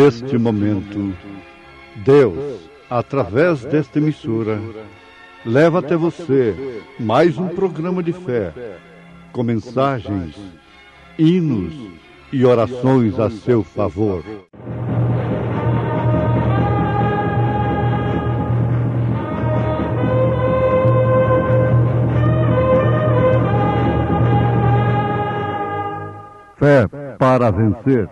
neste momento, Deus, através desta emissora, leva até você mais um programa de fé, com mensagens, hinos e orações a seu favor. Fé para vencer.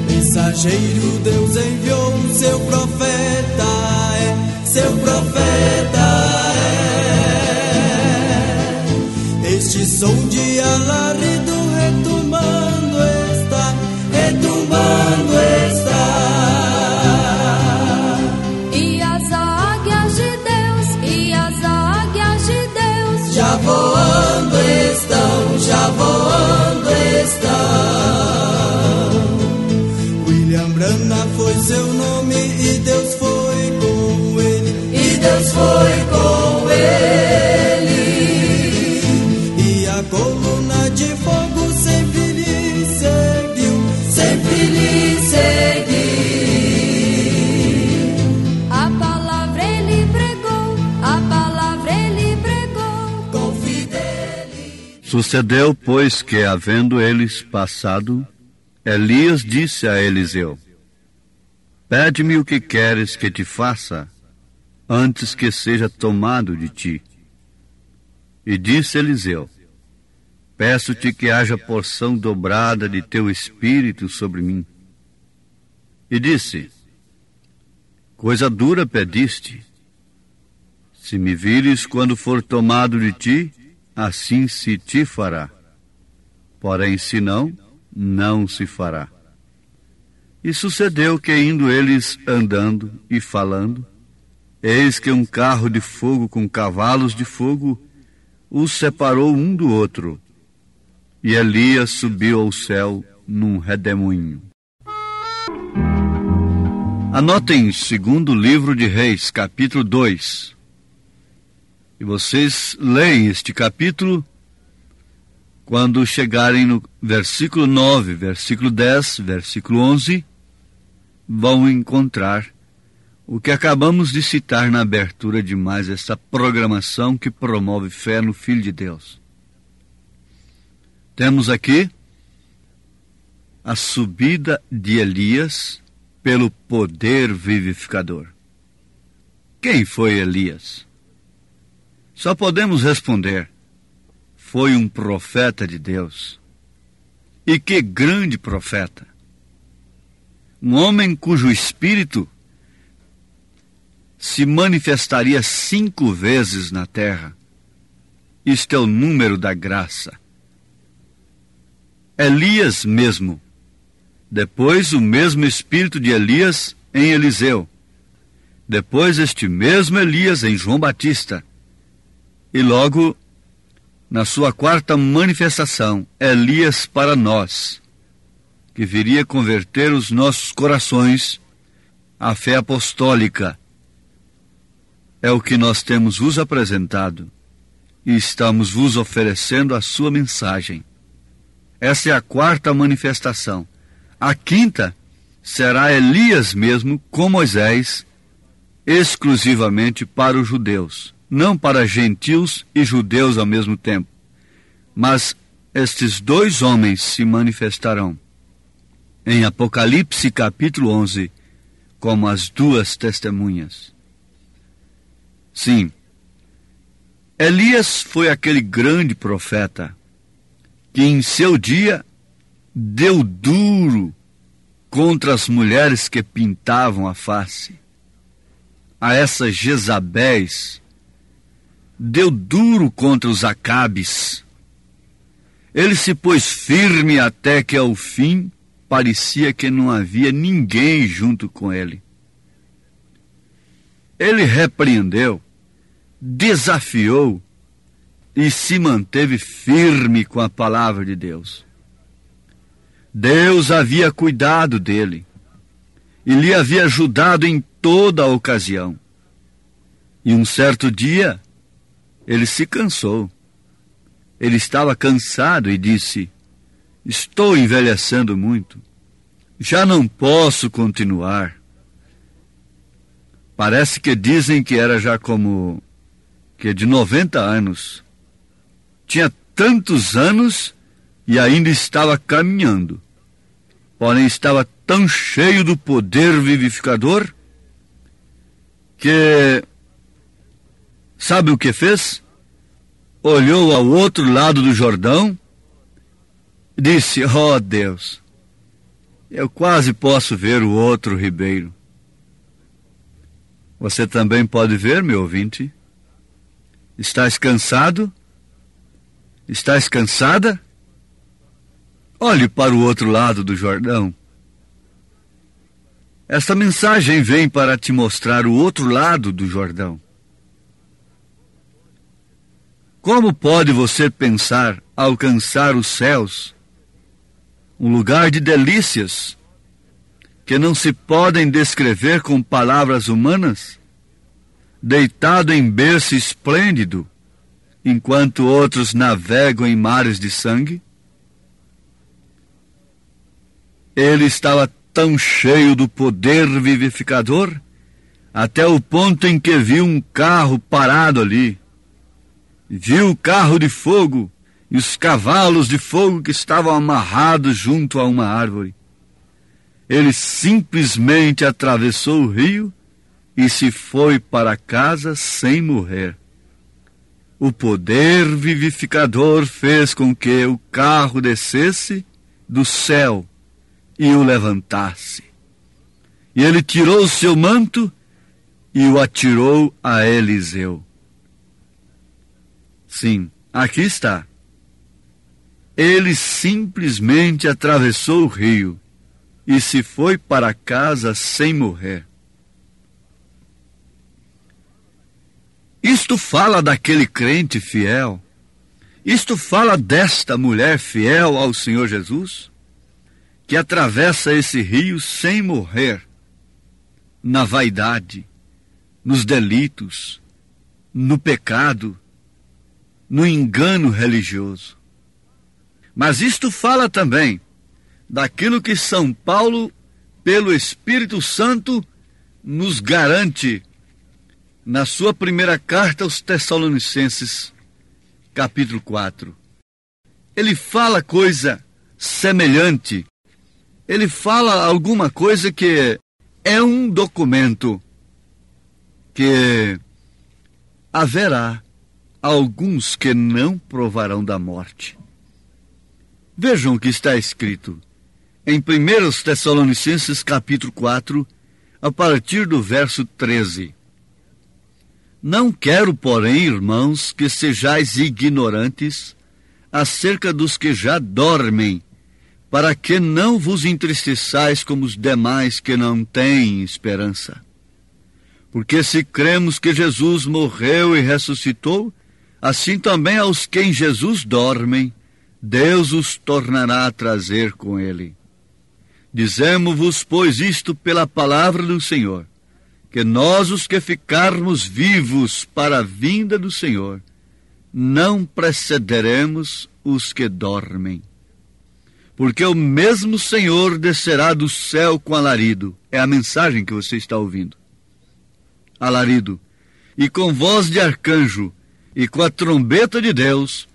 Mensageiro, Deus enviou seu profeta, seu profeta é. Este som de alarido retumbando está. E as águias de Deus, já voando estão. William Branham foi seu nome e Deus foi com ele. E a coluna de fogo sempre lhe seguiu. A palavra ele pregou com fidelidade. Sucedeu, pois, que, havendo eles passado, Elias disse a Eliseu: Pede-me o que queres que te faça, antes que seja tomado de ti. E disse Eliseu: Peço-te que haja porção dobrada de teu espírito sobre mim. E disse: Coisa dura pediste. Se me vires quando for tomado de ti, assim se te fará. Porém, se não, não se fará. E sucedeu que, indo eles andando e falando, eis que um carro de fogo com cavalos de fogo os separou um do outro. E Elias subiu ao céu num redemoinho. Anotem segundo livro de Reis, capítulo 2. E vocês leem este capítulo quando chegarem no versículo 9, versículo 10, versículo 11, vão encontrar o que acabamos de citar na abertura de mais esta programação que promove fé no Filho de Deus. Temos aqui a subida de Elias pelo poder vivificador. Quem foi Elias? Só podemos responder: foi um profeta de Deus. E que grande profeta! Um homem cujo espírito se manifestaria 5 vezes na terra. Isto é o número da graça. Elias mesmo. Depois o mesmo espírito de Elias em Eliseu. Depois este mesmo Elias em João Batista. E logo, na sua 4ª manifestação, Elias para nós, que viria converter os nossos corações à fé apostólica. É o que nós temos vos apresentado e estamos vos oferecendo a sua mensagem. Essa é a 4ª manifestação. A 5ª será Elias mesmo com Moisés, exclusivamente para os judeus, não para gentios e judeus ao mesmo tempo. Mas estes 2 homens se manifestarão em Apocalipse capítulo 11 como as 2 testemunhas. Sim, Elias foi aquele grande profeta que em seu dia deu duro contra as mulheres que pintavam a face, a essas Jezabéis, deu duro contra os Acabes. Ele se pôs firme até que ao fim parecia que não havia ninguém junto com ele. Ele repreendeu, desafiou e se manteve firme com a palavra de Deus. Deus havia cuidado dele e lhe havia ajudado em toda a ocasião. E um certo dia, ele se cansou. Ele estava cansado e disse: estou envelhecendo muito. Já não posso continuar. Parece que dizem que era já como que de 90 anos. Tinha tantos anos e ainda estava caminhando. Porém, estava tão cheio do poder vivificador que, sabe o que fez? Olhou ao outro lado do Jordão e disse: ó Deus, eu quase posso ver o outro ribeiro. Você também pode ver, meu ouvinte? Estás cansado? Estás cansada? Olhe para o outro lado do Jordão. Esta mensagem vem para te mostrar o outro lado do Jordão. Como pode você pensar alcançar os céus, um lugar de delícias, que não se podem descrever com palavras humanas, deitado em berço esplêndido, enquanto outros navegam em mares de sangue? Ele estava tão cheio do poder vivificador, até o ponto em que viu um carro parado ali. Viu o carro de fogo e os cavalos de fogo que estavam amarrados junto a uma árvore. Ele simplesmente atravessou o rio e se foi para casa sem morrer. O poder vivificador fez com que o carro descesse do céu e o levantasse. E ele tirou o seu manto e o atirou a Eliseu. Sim, aqui está. Ele simplesmente atravessou o rio e se foi para casa sem morrer. Isto fala daquele crente fiel. Isto fala desta mulher fiel ao Senhor Jesus, que atravessa esse rio sem morrer, na vaidade, nos delitos, no pecado, no engano religioso. Mas isto fala também daquilo que São Paulo, pelo Espírito Santo, nos garante na sua primeira carta aos Tessalonicenses, capítulo 4. Ele fala coisa semelhante. Ele fala alguma coisa que é um documento que haverá alguns que não provarão da morte. Vejam o que está escrito em 1 Tessalonicenses capítulo 4, a partir do verso 13. Não quero, porém, irmãos, que sejais ignorantes acerca dos que já dormem, para que não vos entristeçais como os demais que não têm esperança. Porque se cremos que Jesus morreu e ressuscitou, assim também aos que em Jesus dormem, Deus os tornará a trazer com ele. Dizemo-vos, pois, isto pela palavra do Senhor, que nós, os que ficarmos vivos para a vinda do Senhor, não precederemos os que dormem. Porque o mesmo Senhor descerá do céu com alarido. É a mensagem que você está ouvindo. Alarido. E com voz de arcanjo, e com a trombeta de Deus,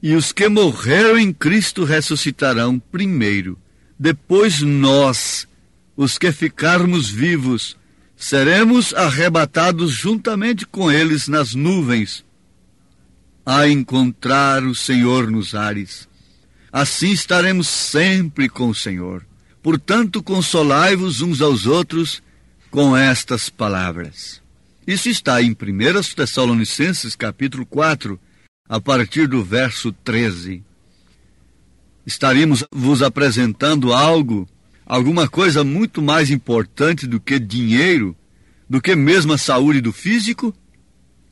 e os que morreram em Cristo ressuscitarão primeiro. Depois nós, os que ficarmos vivos, seremos arrebatados juntamente com eles nas nuvens, a encontrar o Senhor nos ares. Assim estaremos sempre com o Senhor. Portanto, consolai-vos uns aos outros com estas palavras. Isso está em 1 Tessalonicenses, capítulo 4, a partir do verso 13. Estaríamos vos apresentando alguma coisa muito mais importante do que dinheiro, do que mesmo a saúde do físico?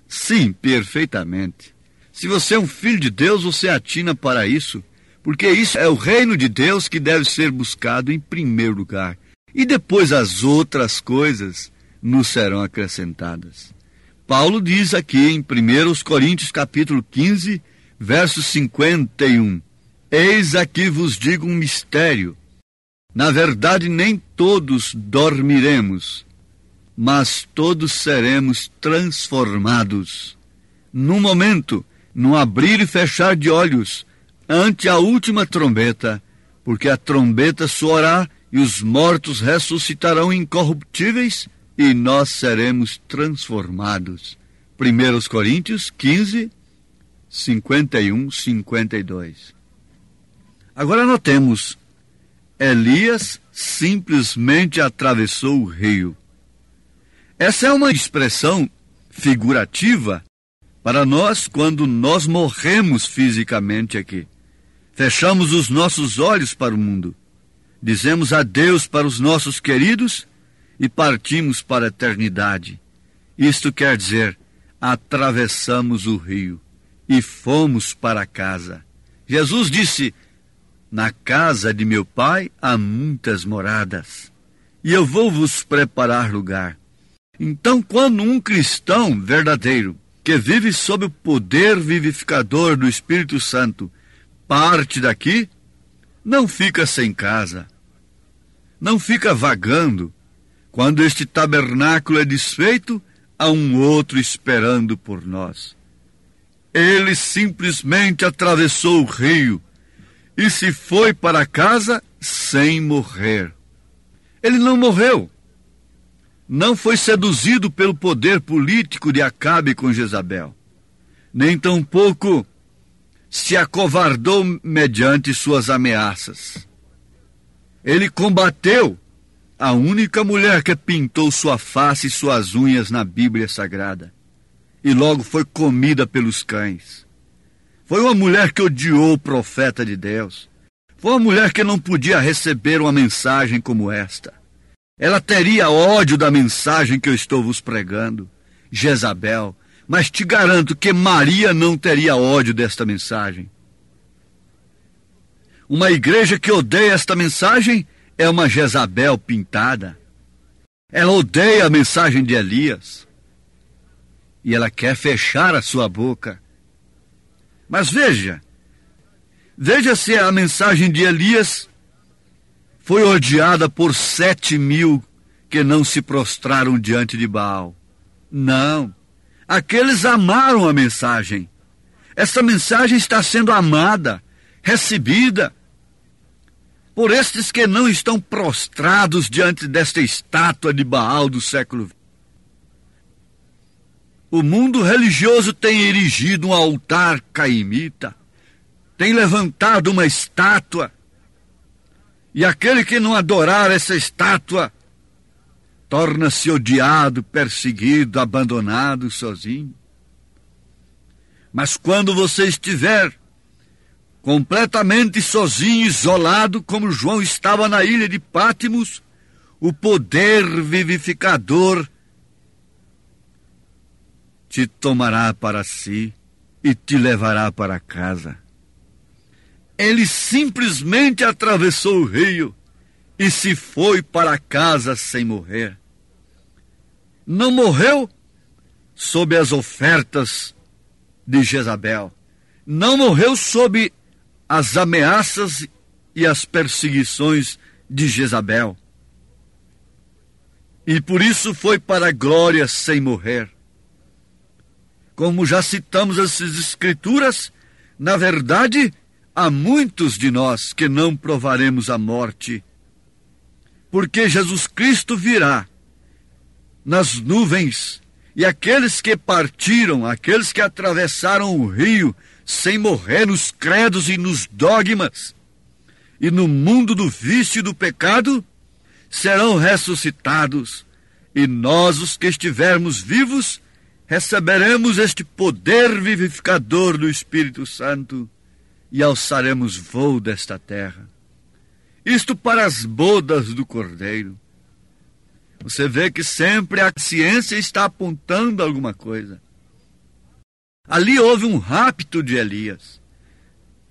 Sim, perfeitamente. Se você é um filho de Deus, você atina para isso, porque isso é o reino de Deus que deve ser buscado em primeiro lugar. e depois as outras coisas nos serão acrescentadas. Paulo diz aqui em 1 Coríntios capítulo 15, verso 51, eis aqui vos digo um mistério, na verdade nem todos dormiremos, mas todos seremos transformados, num momento, num abrir e fechar de olhos, ante a última trombeta, porque a trombeta soará e os mortos ressuscitarão incorruptíveis e nós seremos transformados. 1 Coríntios 15, 51, 52. Agora notemos, Elias simplesmente atravessou o rio. Essa é uma expressão figurativa para nós quando nós morremos fisicamente aqui. Fechamos os nossos olhos para o mundo, dizemos adeus para os nossos queridos e partimos para a eternidade. Isto quer dizer, atravessamos o rio e fomos para casa. Jesus disse, na casa de meu Pai há muitas moradas, e eu vou vos preparar lugar. Então, quando um cristão verdadeiro, que vive sob o poder vivificador do Espírito Santo, parte daqui, não fica sem casa, não fica vagando. Quando este tabernáculo é desfeito, há um outro esperando por nós. Ele simplesmente atravessou o rio e se foi para casa sem morrer. Ele não morreu. Não foi seduzido pelo poder político de Acabe com Jezabel. Nem tampouco se acovardou mediante suas ameaças. Ele combateu a única mulher que pintou sua face e suas unhas na Bíblia Sagrada, e logo foi comida pelos cães. Foi uma mulher que odiou o profeta de Deus. Foi uma mulher que não podia receber uma mensagem como esta. Ela teria ódio da mensagem que eu estou vos pregando, Jezabel, mas te garanto que Maria não teria ódio desta mensagem. Uma igreja que odeia esta mensagem é uma Jezabel pintada. Ela odeia a mensagem de Elias. E ela quer fechar a sua boca. Mas veja se a mensagem de Elias foi odiada por 7.000 que não se prostraram diante de Baal. Não. Aqueles amaram a mensagem. Essa mensagem está sendo amada, recebida por estes que não estão prostrados diante desta estátua de Baal do século XX. O mundo religioso tem erigido um altar caimita, tem levantado uma estátua, e aquele que não adorar essa estátua torna-se odiado, perseguido, abandonado, sozinho. Mas quando você estiver completamente sozinho, isolado, como João estava na ilha de Pátimos, o poder vivificador te tomará para si e te levará para casa. Ele simplesmente atravessou o rio e se foi para casa sem morrer. Não morreu sob as ofertas de Jezabel. Não morreu sob as ameaças e as perseguições de Jezabel. E por isso foi para a glória sem morrer. Como já citamos essas escrituras, na verdade, há muitos de nós que não provaremos a morte, porque Jesus Cristo virá nas nuvens, e aqueles que partiram, aqueles que atravessaram o rio sem morrer nos credos e nos dogmas, e no mundo do vício e do pecado, serão ressuscitados, e nós, os que estivermos vivos, receberemos este poder vivificador do Espírito Santo e alçaremos voo desta terra. Isto para as bodas do Cordeiro. Você vê que sempre a ciência está apontando alguma coisa. Ali houve um rapto de Elias.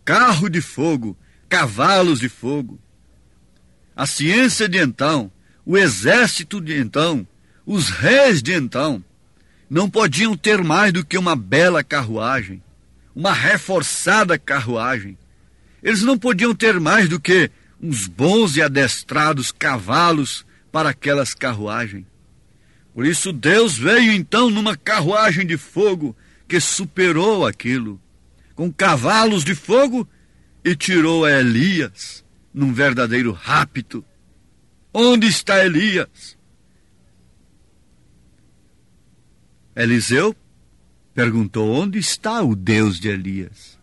Carro de fogo, cavalos de fogo. A ciência de então, o exército de então, os reis de então, não podiam ter mais do que uma bela carruagem, uma reforçada carruagem. Eles não podiam ter mais do que uns bons e adestrados cavalos para aquelas carruagens. Por isso Deus veio então numa carruagem de fogo que superou aquilo, com cavalos de fogo, e tirou a Elias num verdadeiro rapto. Onde está Elias? Eliseu perguntou: onde está o Deus de Elias?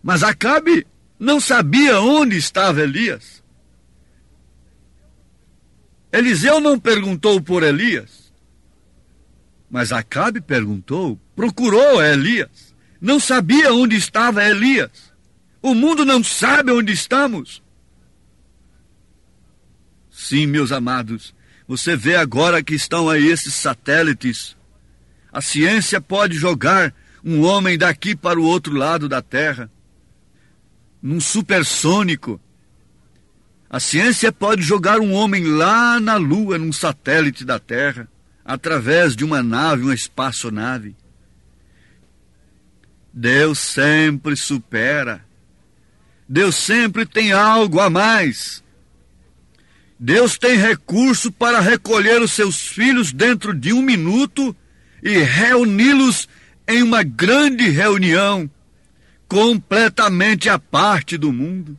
Mas Acabe não sabia onde estava Elias. Eliseu não perguntou por Elias, mas Acabe procurou Elias. Não sabia onde estava Elias. O mundo não sabe onde estamos. Sim, meus amados, você vê agora que estão aí esses satélites. A ciência pode jogar um homem daqui para o outro lado da Terra, num supersônico. A ciência pode jogar um homem lá na Lua, num satélite da Terra, através de uma nave, uma espaçonave. Deus sempre supera. Deus sempre tem algo a mais. Deus tem recurso para recolher os seus filhos dentro de 1 minuto e reuni-los em uma grande reunião, completamente à parte do mundo,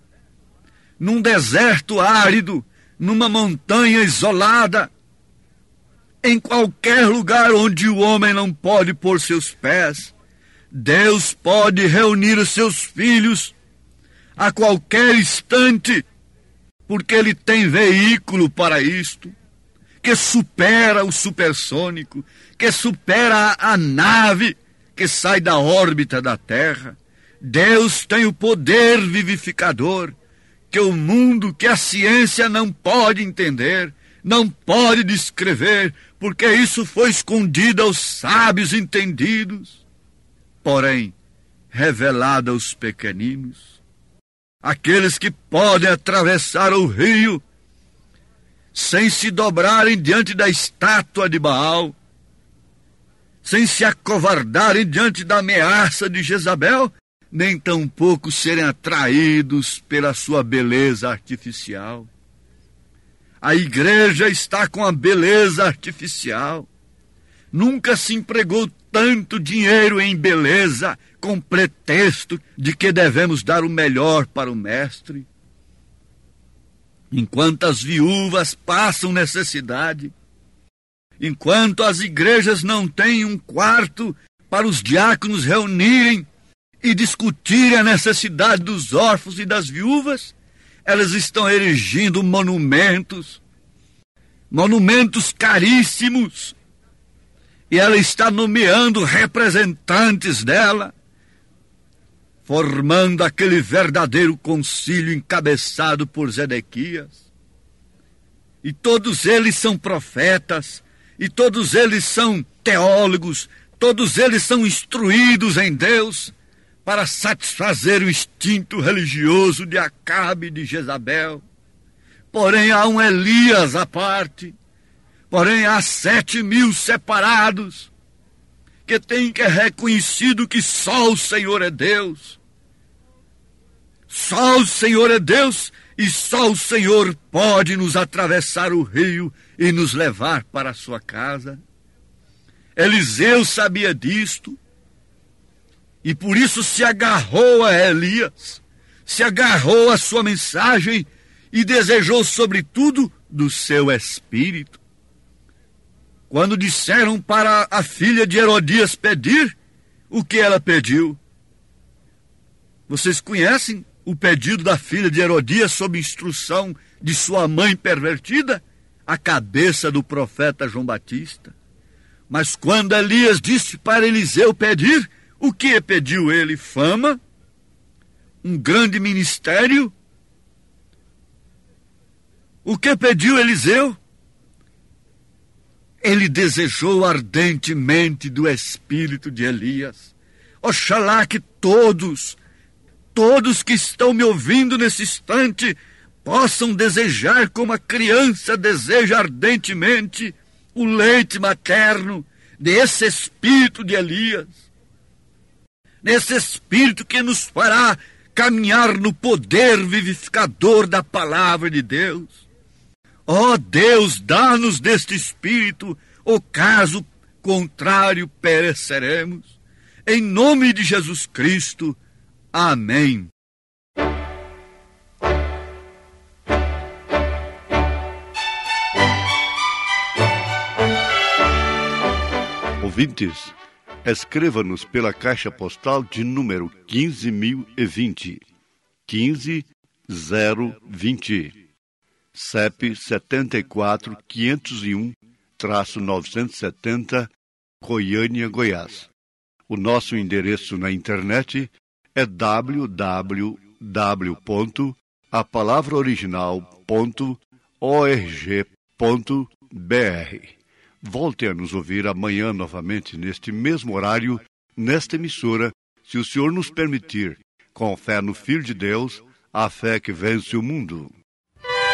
num deserto árido, numa montanha isolada, em qualquer lugar onde o homem não pode pôr seus pés. Deus pode reunir os seus filhos a qualquer instante, porque Ele tem veículo para isto, que supera o supersônico, que supera a nave que sai da órbita da Terra. Deus tem o poder vivificador, que o mundo, que a ciência não pode entender, não pode descrever, porque isso foi escondido aos sábios entendidos, porém revelado aos pequeninos, aqueles que podem atravessar o rio sem se dobrarem diante da estátua de Baal, sem se acovardarem diante da ameaça de Jezabel, nem tampouco serem atraídos pela sua beleza artificial. A igreja está com a beleza artificial. Nunca se empregou tanto dinheiro em beleza, com pretexto de que devemos dar o melhor para o mestre. Enquanto as viúvas passam necessidade, enquanto as igrejas não têm um quarto para os diáconos reunirem e discutirem a necessidade dos órfãos e das viúvas, elas estão erigindo monumentos caríssimos, e ela está nomeando representantes dela, formando aquele verdadeiro concílio encabeçado por Zedequias. E todos eles são profetas, e todos eles são teólogos, todos eles são instruídos em Deus, para satisfazer o instinto religioso de Acabe e de Jezabel. Porém há um Elias à parte, porém há 7.000 separados, que têm que reconhecido que só o Senhor é Deus. Só o Senhor é Deus, e só o Senhor pode nos atravessar o rio e nos levar para a sua casa. Eliseu sabia disto, e por isso se agarrou a Elias, se agarrou à sua mensagem e desejou sobretudo do seu espírito. Quando disseram para a filha de Herodias pedir, o que ela pediu? Vocês conhecem o pedido da filha de Herodias sob instrução de sua mãe pervertida? A cabeça do profeta João Batista. Mas quando Elias disse para Eliseu pedir, o que pediu ele? Fama? Um grande ministério? O que pediu Eliseu? Ele desejou ardentemente do espírito de Elias. Oxalá que todos que estão me ouvindo nesse instante, possam desejar como a criança deseja ardentemente o leite materno desse espírito de Elias, nesse espírito que nos fará caminhar no poder vivificador da palavra de Deus. Ó Deus, dá-nos deste espírito, ou caso contrário pereceremos. Em nome de Jesus Cristo. Amém. Ouvintes, escreva-nos pela caixa postal de número 15.020, 15020, CEP 74.501-970, Goiânia, Goiás. O nosso endereço na internet é www.apalavraoriginal.org.br. Volte a nos ouvir amanhã novamente, neste mesmo horário, nesta emissora, se o Senhor nos permitir, com fé no Filho de Deus, a fé que vence o mundo.